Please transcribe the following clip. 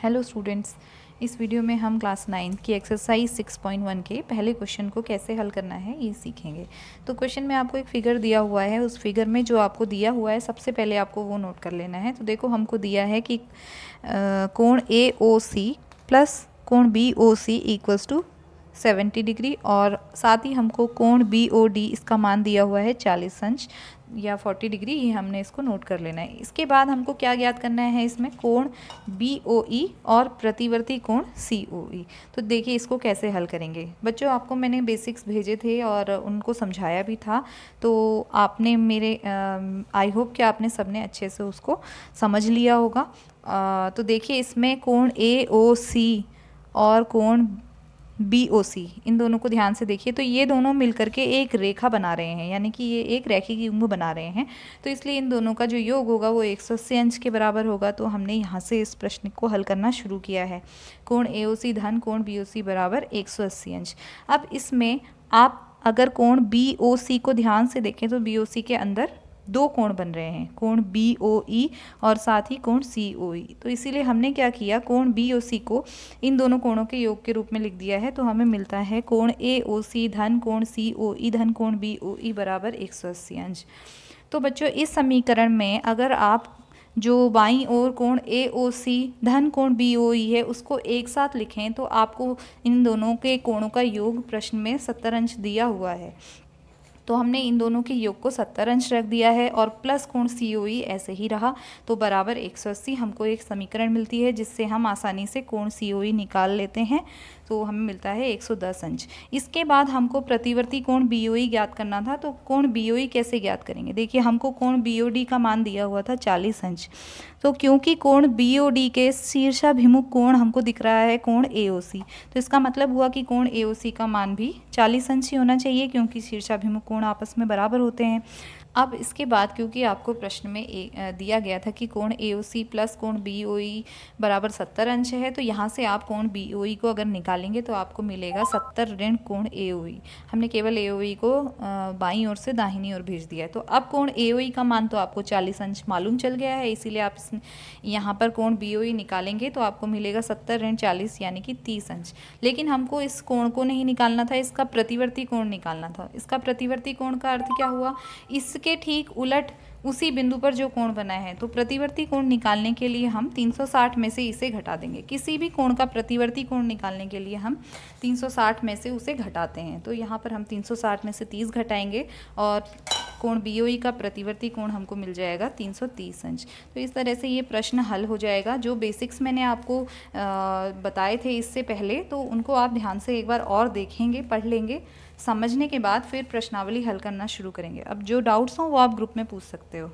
Hello students, इस video में हम क्लास 9 की एक्सरसाइज 6.1 के पहले क्वेश्चन को कैसे हल करना है ये सीखेंगे। तो क्वेश्चन में आपको एक फिगर दिया हुआ है, उस फिगर में जो आपको दिया हुआ है सबसे पहले आपको वो नोट कर लेना है। तो देखो, हमको दिया है कि कोण AOC प्लस कोण BOC इक्वल्स टू 70 डिग्री, और साथ ही हमको कोण BOD इसका मान दिया हुआ है 40 अंश या 40 डिग्री, ये हमने इसको नोट कर लेना है। इसके बाद हमको क्या ज्ञात करना है, इसमें कोण BOE और प्रतिवर्ती कोण COE। तो देखिए इसको कैसे हल करेंगे। बच्चों, आपको मैंने बेसिक्स भेजे थे और उनको समझाया भी था, तो आपने मेरे आई होप कि आपने सबने अच्छे से उसको समझ लिया होगा। तो देखिए, इसमें कोण AOC और कोण BOC, इन दोनों को ध्यान से देखिए। तो ये दोनों मिलकर के एक रेखा बना रहे हैं, यानी कि ये एक रेखी युग्म बना रहे हैं। तो इसलिए इन दोनों का जो योग होगा वो 180 अंश के बराबर होगा। तो हमने यहाँ से इस प्रश्न को हल करना शुरू किया है। कोण AOC धन कोण BOC बराबर 180 अंश। अब इसमें आप अगर कोण BOC को ध्यान से देखें तो BOC के अंदर दो कोण बन रहे हैं, कोण BOE और साथ ही कोण COE। तो इसीलिए हमने क्या किया, कोण BOC को इन दोनों कोणों के योग के रूप में लिख दिया है। तो हमें मिलता है कोण AOC धन कोण COE धन कोण BOE बराबर 180 अंश। तो बच्चों, इस समीकरण में अगर आप जो बाईं ओर कोण AOC धन कोण BOE है उसको एक साथ लिखें तो आपको इन दोनों के कोणों का योग प्रश्न में 70 अंश दिया हुआ है। तो हमने इन दोनों के योग को 70 अंश रख दिया है और प्लस कोण COE ऐसे ही रहा, तो बराबर 180 हमको एक समीकरण मिलती है जिससे हम आसानी से कोण COE निकाल लेते हैं। तो हमें मिलता है 110 अंश। इसके बाद हमको प्रतिवर्ती कोण BOE ज्ञात करना था। तो कोण BOE कैसे ज्ञात करेंगे, देखिए हमको कोण BOD का मान दिया हुआ था 40 अंश। तो क्योंकि कोण BOD के शीर्षाभिमुख कोण हमको दिख रहा है कोण AOC, तो इसका मतलब हुआ कि कोण AOC का मान भी 40 अंश ही होना चाहिए, क्योंकि शीर्षाभिमुख कोण आपस में बराबर होते हैं। अब इसके बाद क्योंकि आपको प्रश्न में दिया गया था कि कोण AOC प्लस कोण BOE बराबर 70 अंश है, तो यहाँ से आप कोण BOE को अगर निकालेंगे तो आपको मिलेगा 70 ऋण कोण AOE। हमने केवल AOE को बाईं ओर से दाहिनी ओर भेज दिया है। तो अब कोण AOE का मान तो आपको 40 अंश मालूम चल गया है, इसीलिए आप यहाँ पर कोण BOE निकालेंगे तो आपको मिलेगा 70 ऋण 40 यानी कि 30 अंश। लेकिन हमको इस कोण को नहीं निकालना था, इसका प्रतिवर्ती कोण निकालना था। इसका प्रतिवर्ती कोण का अर्थ क्या हुआ, इसके ठीक उलट उसी बिंदु पर जो कोण बना है। तो प्रतिवर्ती कोण निकालने के लिए हम 360 में से इसे घटा देंगे। किसी भी कोण का प्रतिवर्ती कोण निकालने के लिए हम 360 में से उसे घटाते हैं। तो यहाँ पर हम 360 में से 30 घटाएंगे और कोण BOE का प्रतिवर्ती कोण हमको मिल जाएगा 330 अंश। तो इस तरह से ये प्रश्न हल हो जाएगा। जो बेसिक्स मैंने आपको बताए थे इससे पहले, तो उनको आप ध्यान से एक बार और देखेंगे, पढ़ लेंगे। समझने के बाद फिर प्रश्नावली हल करना शुरू करेंगे। अब जो डाउट्स हों वो आप ग्रुप में पूछ सकते हो।